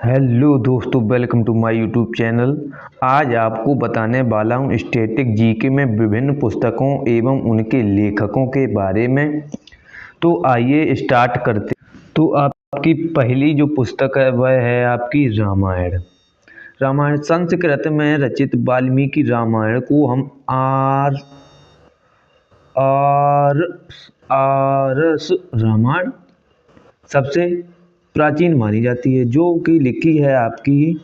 Hello दोस्तों, welcome to my YouTube channel. आज आपको बताने वाला हूँ स्टैटिक जीके में विभिन्न पुस्तकों एवं उनके लेखकों के बारे में। तो आइए स्टार्ट करते। तो आपकी पहली जो पुस्तक है वह है आपकी रामायण। रामायण संस्कृत में रचित वाल्मीकि रामायण को हम आर आरस रामायण सबसे प्राचीन मानी जाती है, जो कि लिखी है आपकी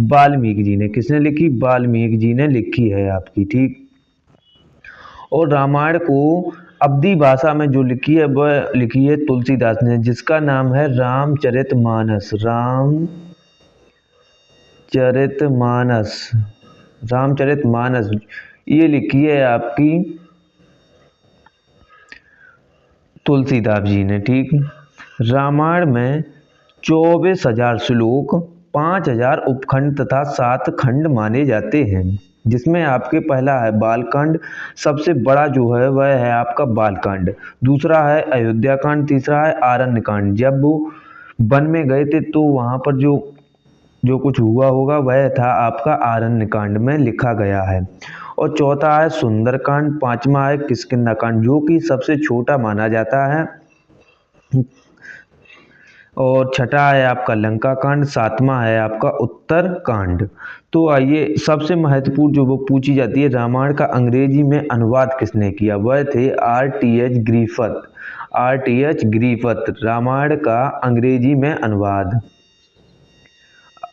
वाल्मीकि जी ने। किसने लिखी? वाल्मीकि जी ने लिखी है आपकी, ठीक। और रामायण को अवधी भाषा में जो लिखी है वह लिखी है तुलसीदास ने, जिसका नाम है रामचरितमानस। रामचरितमानस ये लिखी है आपकी तुलसीदास जी ने, ठीक। रामायण में 24,000 श्लोक, 5,000 उपखंड तथा 7 खंड माने जाते हैं, जिसमें आपके पहला है बालकांड। सबसे बड़ा जो है वह है आपका बालकांड। दूसरा है अयोध्या कांड। तीसरा है आरण्य कांड। जब वो वन में गए थे तो वहाँ पर जो जो कुछ हुआ होगा वह था आपका आरण्य कांड में लिखा गया है। और चौथा है सुंदरकांड। पांचवा है किष्किंधा कांड, जो कि सबसे छोटा माना जाता है। और छठा है आपका लंका कांड। सातवां है आपका उत्तर कांड। तो आइए, सबसे महत्वपूर्ण जो वो पूछी जाती है, रामायण का अंग्रेजी में अनुवाद किसने किया? वह थे R.T.H. ग्रीफत। रामायण का अंग्रेजी में अनुवाद।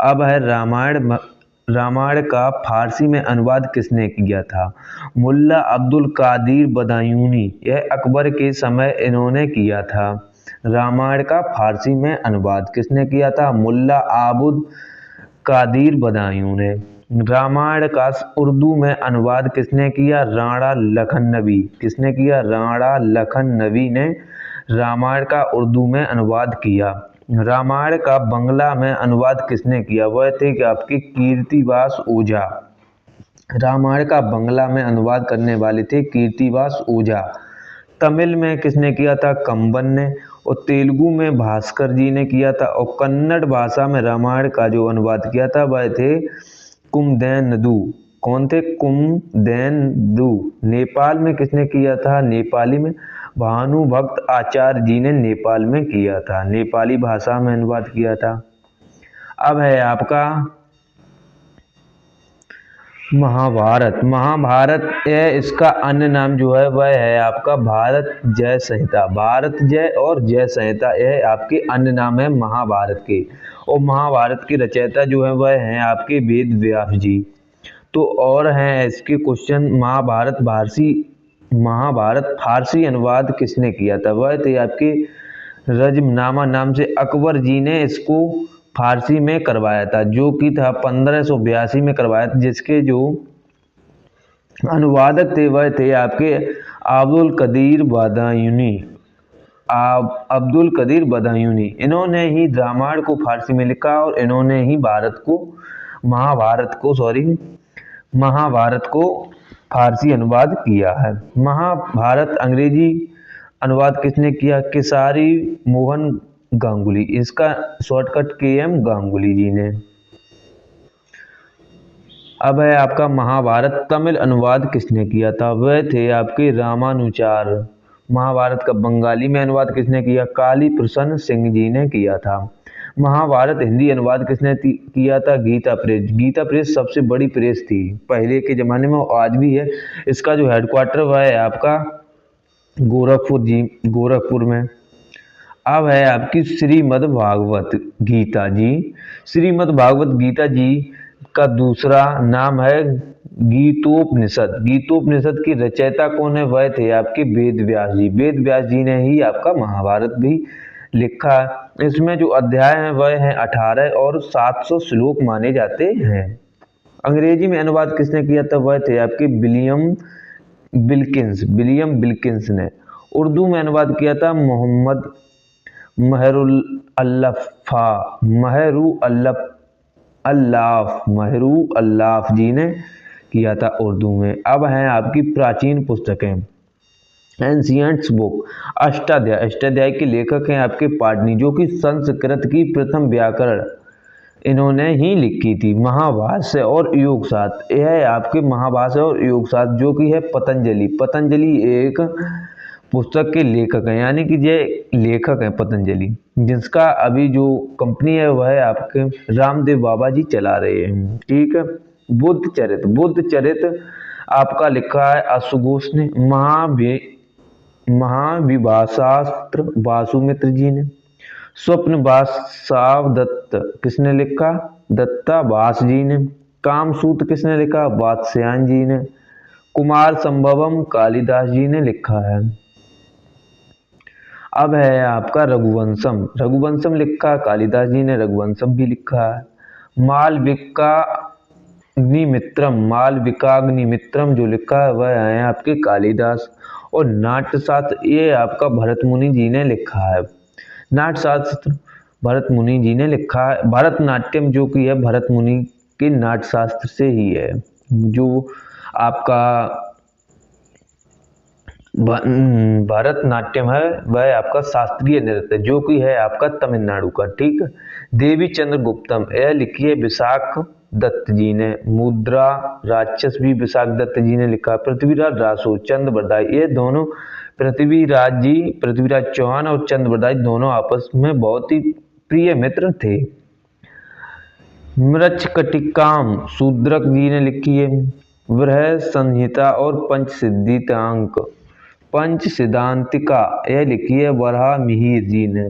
अब है रामायण का फारसी में अनुवाद किसने किया था? मुल्ला अब्दुल कादिर बदायूनी। यह अकबर के समय इन्होंने किया था। रामायण का फारसी में अनुवाद किसने किया था? मुल्ला अब्दुल कादिर बदायूं ने। रामायण का उर्दू में अनुवाद किसने किया? राणा लखनवी। किसने किया? राणा लखनवी ने रामायण का उर्दू में अनुवाद किया। रामायण का बंगला में अनुवाद किसने किया? वह थे कि आपके कीर्तिवास ओझा। रामायण का बंगला में अनुवाद करने वाले थे कीर्तिवास ओझा। तमिल में किसने किया था? कंबन ने। और तेलुगु में भास्कर जी ने किया था। और कन्नड़ भाषा में रामायण का जो अनुवाद किया था वह थे कुमदेनुदु। कौन थे? कुमदेनुदु। नेपाल में किसने किया था? नेपाली में भानुभक्त आचार्य जी ने नेपाल में किया था। नेपाली भाषा में अनुवाद किया था। अब है आपका महाभारत है। इसका अन्य नाम जो है वह है आपका भारत जय संहिता। भारत जय और जय संहिता, यह आपके अन्य नाम है महाभारत के। और महाभारत के रचयिता जो है वह हैं आपके वेद व्यास जी। तो और हैं इसके क्वेश्चन। महाभारत फारसी अनुवाद किसने किया था? वह थे आपके रजमनामा नाम से अकबर जी ने इसको फारसी में करवाया था, जो कि था 1582 में करवाया था। जिसके जो अनुवादक थे वह थे आपके अब्दुल कदीर बदायूनी। इन्होंने ही रामायण को फारसी में लिखा और इन्होंने ही महाभारत को फारसी अनुवाद किया है। महाभारत अंग्रेजी अनुवाद किसने किया? केसारी मोहन गांगुली। इसका शॉर्टकट KM गांगुली जी ने। अब है आपका महाभारत तमिल अनुवाद किसने किया था? वह थे आपके रामानुचार। महाभारत का बंगाली में अनुवाद किसने किया? काली प्रसन्न सिंह जी ने किया था। महाभारत हिंदी अनुवाद किसने किया था? गीता प्रेस। गीता प्रेस सबसे बड़ी प्रेस थी पहले के ज़माने में, और आज भी है। इसका जो हेडक्वार्टर वह है आपका गोरखपुर में। अब है आपकी श्रीमद् भागवत गीता जी। श्रीमद् भागवत गीता जी का दूसरा नाम है गीतोपनिषद। गीतोपनिषद की रचयिता कौन है? वह थे आपके वेद व्यास जी। वेद व्यास जी ने ही आपका महाभारत भी लिखा। इसमें जो अध्याय हैं वह हैं 18 और 700 श्लोक माने जाते हैं। अंग्रेजी में अनुवाद किसने किया था? वह थे आपके विलियम बिल्किंस ने। उर्दू में अनुवाद किया था मोहम्मद महरू अल्लाफ जी ने किया था उर्दू में। अब हैं आपकी प्राचीन पुस्तकें। Ancients book अष्टाध्याय। अष्टाध्याय के लेखक हैं आपके पाणिनि, जो कि संस्कृत की प्रथम व्याकरण इन्होंने ही लिखी थी। महाभाष्य और योग शास्त्र, यह है आपके महाभाष्य और योग शास्त्र जो कि है पतंजलि। पतंजलि एक पुस्तक के लेखक हैं, यानी कि ये लेखक हैं पतंजलि, जिसका अभी जो कंपनी है वह आपके रामदेव बाबा जी चला रहे हैं। ठीक है। बुद्ध चरित, बुद्ध चरित आपका लिखा है अश्वघोष ने। महाविभाषास्त्र वासुमित्र जी ने। स्वप्न वासावदत्त किसने लिखा? दत्ता वास जी ने। कामसूत्र किसने लिखा? वात्स्यायन जी ने। कुमार संभवम कालिदास जी ने लिखा है। अब है आपका रघुवंशम। रघुवंशम लिखा कालिदास जी ने, रघुवंशम भी लिखा है। मालविकाग्निमित्रम, मालविकाग्निमित्रम जो लिखा है वह है आपके कालिदास। और नाट्यशास्त्र ये आपका भरत मुनि जी ने लिखा है। नाट्यशास्त्र भरत मुनि जी ने लिखा है। भरतनाट्यम जो कि है भरत मुनि के नाट्यशास्त्र से ही है। जो आपका भरतनाट्यम है वह आपका शास्त्रीय नृत्य जो कि है आपका तमिलनाडु का। ठीक है। देवी चंद्रगुप्तम यह लिखी है विशाख दत्त जी ने। मुद्रा राक्षस भी विशाख दत्त जी ने लिखा। पृथ्वीराज रासो, चंद्रबरदाई, ये दोनों पृथ्वीराज चौहान और चंद्रबरदाई दोनों आपस में बहुत ही प्रिय मित्र थे। मृच्छकटिकाम शूद्रक जी ने लिखी है। वृहद संहिता और पंच सिद्धांतिका यह लिखी है वराह मिहिर जी ने।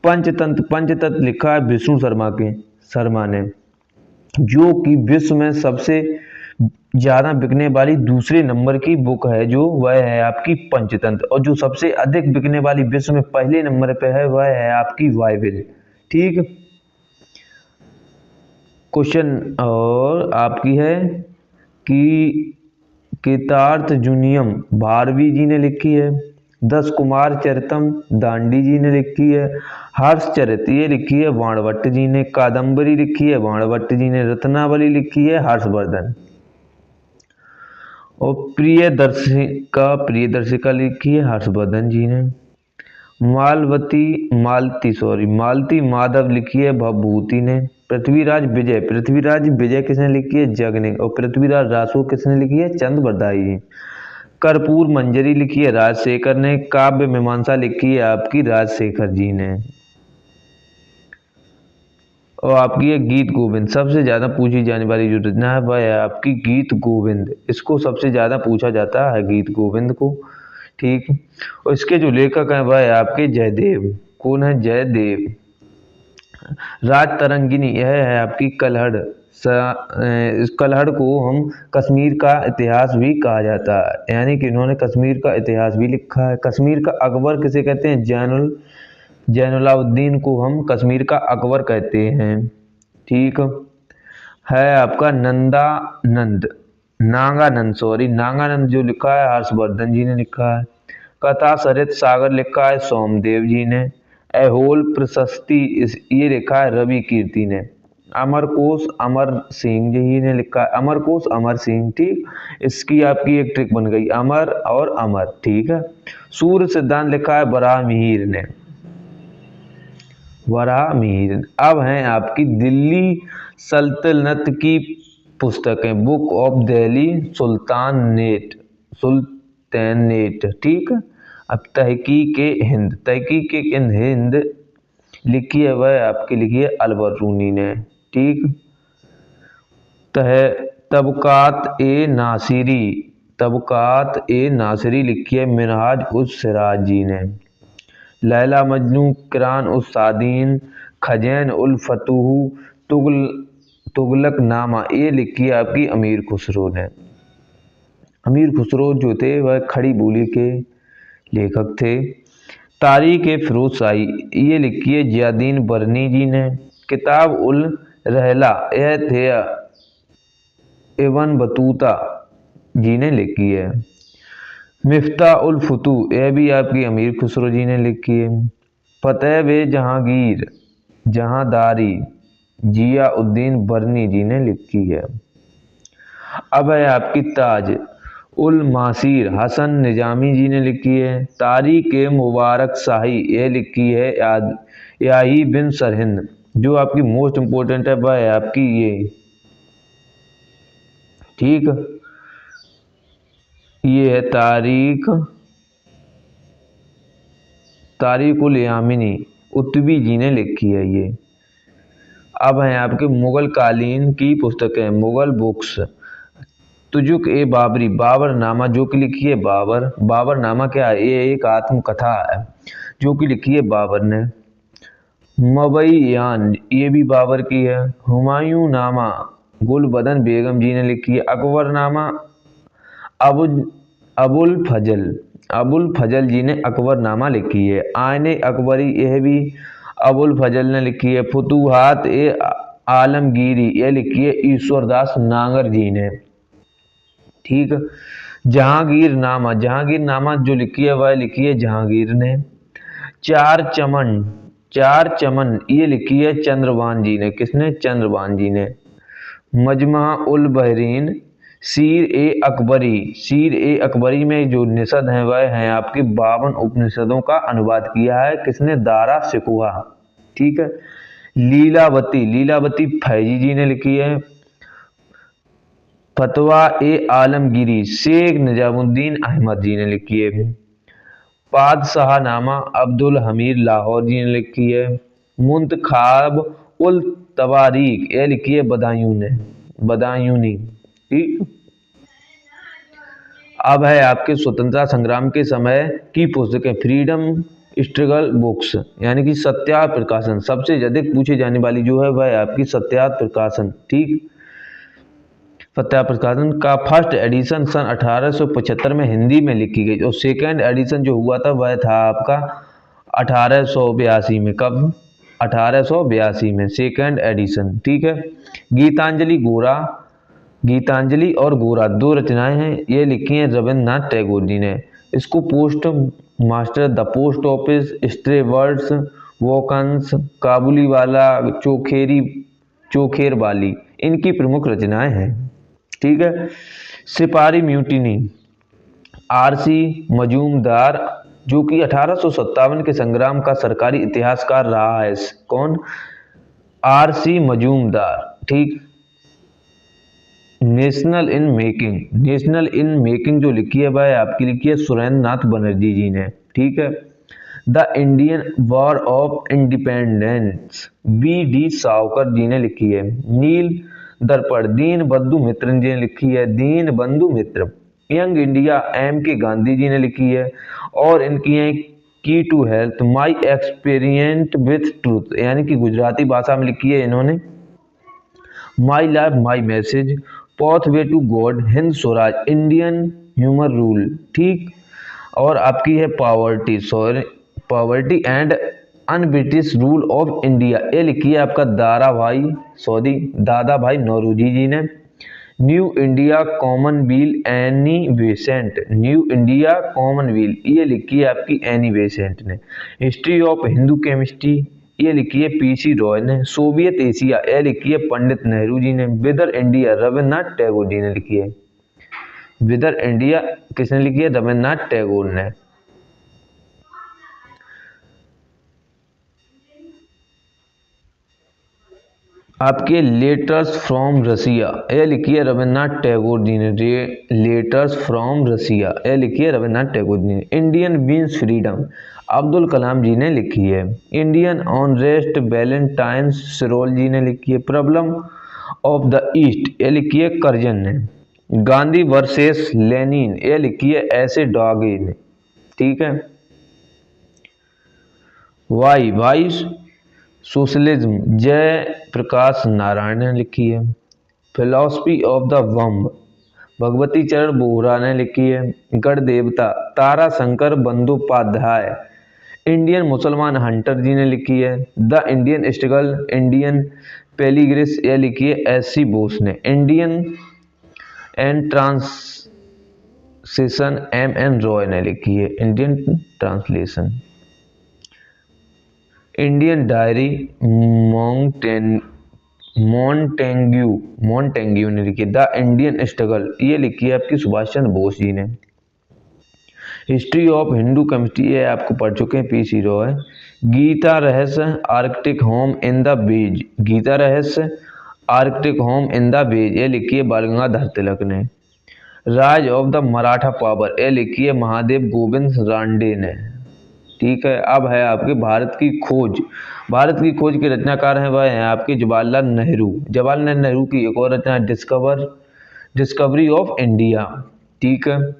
पंचतंत्र लिखा है विष्णु शर्मा ने, जो कि विश्व में सबसे ज्यादा बिकने वाली दूसरे नंबर की बुक है जो वह है आपकी पंचतंत्र। और जो सबसे अधिक बिकने वाली विश्व में पहले नंबर पे है वह है आपकी बाइबिल। ठीक। क्वेश्चन और आपकी है कि केतार्थजुनियम भारवी जी ने लिखी है। 10 कुमार चरितम दांडी जी ने लिखी है। हर्षचरित ये लिखी है बाणभट्ट जी ने। कादंबरी लिखी है बाणभट्ट जी ने। रत्नावली लिखी है हर्षवर्धन। और प्रियदर्शिका लिखी है हर्षवर्धन जी ने। मालती माधव लिखी है भवभूति ने। पृथ्वीराज विजय किसने लिखी है? जग ने। और पृथ्वीराज रासो किसने लिखी है? चंद्रबरदाई जी। कर्पूर मंजरी लिखी है राजशेखर ने। काव्य मीमांसा लिखी है आपकी राजशेखर जी ने। और आपकी है गीत गोविंद, सबसे ज्यादा पूछी जाने वाली जो रचना है वह है आपकी गीत गोविंद। इसको सबसे ज्यादा पूछा जाता है गीत गोविंद को। ठीक। और इसके जो लेखक हैं वह है आपके जयदेव। कौन है? जयदेव। राज तरंगिनी यह है आपकी कलहड़। इस कलहड़ को हम कश्मीर का इतिहास भी कहा जाता है, यानी कि इन्होंने कश्मीर का इतिहास भी लिखा है। कश्मीर का अकबर किसे कहते हैं? जैनुलाब्दीन को हम कश्मीर का अकबर कहते हैं। ठीक है। आपका नागानंद जो लिखा है हर्षवर्धन जी ने लिखा है। कथा सरित सागर लिखा है सोमदेव जी ने। ऐहोल प्रशस्ति ये लिखा है रवि कीर्ति ने। अमरकोश अमर सिंह जी ने लिखा है। अमरकोश अमर सिंह। ठीक। इसकी आपकी एक ट्रिक बन गई, अमर और अमर। ठीक है। सूर्य सिद्धांत लिखा है वराह मिहिर ने। अब हैं आपकी दिल्ली सल्तनत की पुस्तकें। Book of Delhi sultanate. ठीक। अब तहकीक हिंद लिखी है वह आपकी लिखी है अलबरूनी ने। ठीक। तबकात ए नासिरी लिखी है मिनहाज उस सिराज जी ने। लैला मजनू किरान उस सादीन खजैन उल फतूह तुगलक नामा ये लिखी है आपकी अमीर खुसरो ने। अमीर खुसरो जो थे वह खड़ी बोली के लेखक थे। तारीख ए फिरोज शाही ये लिखी है जियादीन बरनी जी ने। किताब उल रहला यह थे इब्न बतूता जी ने लिखी है। मिफ्ता उल फुतू यह भी आपकी अमीर खुसरो जी ने लिखी है। फतेह वे जहांदारी जिया उद्दीन बरनी जी ने लिखी है। अब है आपकी ताज उल मासीर हसन निजामी जी ने लिखी है। तारीख मुबारक शाही यह लिखी है याही बिन सरहिंद जो आपकी मोस्ट इम्पोर्टेंट है वह है आपकी ये, ठीक, ये है तारीख उल यामिनी, उत्वी जी ने लिखी है ये। अब हैं आपके मुगल कालीन की पुस्तकें, मुगल बुक्स। तुजुक ए बाबरी, बाबरनामा जो कि लिखी है बाबरनामा क्या है, ये एक आत्मकथा है जो कि लिखी है बाबर ने। मवैयान ये भी बाबर की है। हुमायूं नामा गुलबदन बेगम जी ने लिखी है। अकबरनामा अबुल फजल जी ने अकबरनामा लिखी है। आयने अकबरी यह भी अबुल फजल ने लिखी है। फुतूहात ए आलमगीरी ये लिखी है ईश्वरदास नागर जी ने, ठीक। जहांगीरनामा जो लिखी है वह लिखी है जहांगीर ने। चार चमन ये लिखी है चंद्रबान जी ने। किसने? चंद्रबान जी ने। मजमा उल बहरीन, शीर ए अकबरी में जो निषद हैं वह हैं आपके 52 उपनिषदों का अनुवाद किया है। किसने? दारा शिकोहा, ठीक है। लीलावती फैजी जी ने लिखी है। फतवा ए आलमगीरी शेख निजामुद्दीन अहमद जी ने लिखी है। पादशाहनामा अब्दुल हमीद लाहौर जी ने लिखी है। मुंतखाब उल तवारीख ये लिखी है बदायूनी, ठीक। अब है आपके स्वतंत्रता संग्राम के समय की पुस्तकें, फ्रीडम स्ट्रगल बुक्स, यानी कि सत्यार्थ प्रकाशन। सबसे अधिक पूछी जाने वाली जो है वह है आपकी सत्यार्थ प्रकाशन, ठीक। सत्यार्थ प्रकाशन का फर्स्ट एडिशन सन 1875 में हिंदी में लिखी गई और सेकेंड एडिशन जो हुआ था वह था आपका 1882 में। कब? 1882 में सेकेंड एडिशन, ठीक है। गीतांजलि और गोरा दो रचनाएं हैं, ये लिखी हैं रविन्द्रनाथ टैगोर जी ने। इसको post master, the post office, stray birds, वोकन्स, काबुली वाला, चोखेर वाली इनकी प्रमुख रचनाएं हैं, ठीक है। सिपाही म्यूटिनी, आरसी मजूमदार जो कि 1857 के संग्राम का सरकारी इतिहासकार रहा है। कौन? आरसी मजूमदार, ठीक। नेशनल इन मेकिंग जो लिखी है वह आपकी लिखी है सुरेंद्र नाथ बनर्जी जी ने, ठीक है। The Indian war of independence B D. Savarkar ji ने लिखी है। नील दर्पण दीनबंधु मित्र जी ने लिखी है। Dinabandhu Mitra. Young India M.K. Gandhi ji ने लिखी है। और इनकी है की to health my experience with truth, यानी कि गुजराती भाषा में लिखी है इन्होंने। My life my message, pathway to God, Hind Swaraj, Indian human rule, ठीक। और आपकी है poverty and unBritish rule of India, ये लिखी है आपका दादा भाई नौरोजी जी ने। New India commonwealth Annie Besant, ये लिखी है आपकी एनी बेसेंट ने। हिस्ट्री ऑफ हिंदू केमिस्ट्री ये लिखी है पी.सी. रॉय ने। सोवियत एशिया ये लिखी है पंडित नेहरू जी ने। विदर इंडिया रविन्द्रनाथ टैगोर जी ने लिखी है। विदर इंडिया किसने लिखी है? रविन्द्रनाथ टैगोर ने। आपके लेटर्स फ्रॉम रसिया ये लिखी है रविन्द्रनाथ टैगोर जी ने। लेटर्स फ्रॉम रसिया ये लिखी है रविन्द्रनाथ टैगोर जी ने। Indian means freedom Abdul Kalam जी ने लिखी है। इंडियन ऑनरेस्ट वैलेंटाइन सिरोल जी ने लिखी है। प्रॉब्लम ऑफ द ईस्ट ये लिखी है कर्जन ने। गांधी वर्सेस लेनिन ये लिखी है ऐसे डॉगे ने, ठीक है। वाई सोशलिज्म जय प्रकाश नारायण ने लिखी है। फिलॉसफी ऑफ द वंब भगवती चरण बोहरा ने लिखी है। गढ़ देवता तारा शंकर बंदोपाध्याय। इंडियन मुसलमान हंटर जी ने लिखी है। द इंडियन स्ट्रगल इंडियन पेलिग्रिस ये लिखी है S.C. बोस ने। Indian and translation M.N. Roy ने लिखी है। Indian translation. Indian diary Montagu ने लिखी है। द इंडियन स्ट्रगल ये लिखी है आपकी सुभाष चंद्र बोस जी ने। हिस्ट्री ऑफ हिंदू केमिस्ट्री ये आपको पढ़ चुके हैं P.C. रॉय। गीता रहस्य Arctic home in the bees, Gita रहस्य Arctic home in the bees, ये लिखी है बाल गंगाधर तिलक ने। राज ऑफ द मराठा पावर, ये लिखी है महादेव गोविंद रानडे ने। ठीक है, अब है आपके भारत की खोज। भारत की खोज के रचनाकार हैं वह हैं आपके जवाहरलाल नेहरू। जवाहरलाल नेहरू की एक और रचना डिस्कवरी ऑफ इंडिया। ठीक है,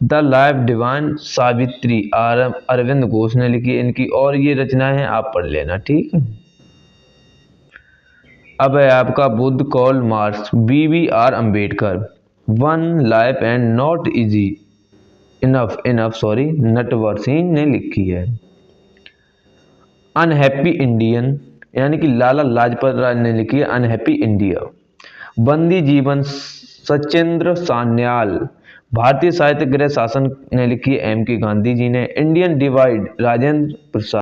the life divine Savitri Aurobindo Ghosh ने लिखी है इनकी, और ये रचनाएं हैं आप पढ़ लेना। ठीक है, अब है आपका Buddha call marks, BBR Ambedkar, one life and not easy Natwar Singh ने लिखी है। अनहैप्पी इंडियन यानी कि लाला लाजपत राय ने लिखी है अनहैप्पी इंडिया। बंदी जीवन सचेंद्र सान्याल, भारतीय साहित्य गृह शासन ने लिखी है MK गांधी जी ने। Indian divide Rajendra Prasad.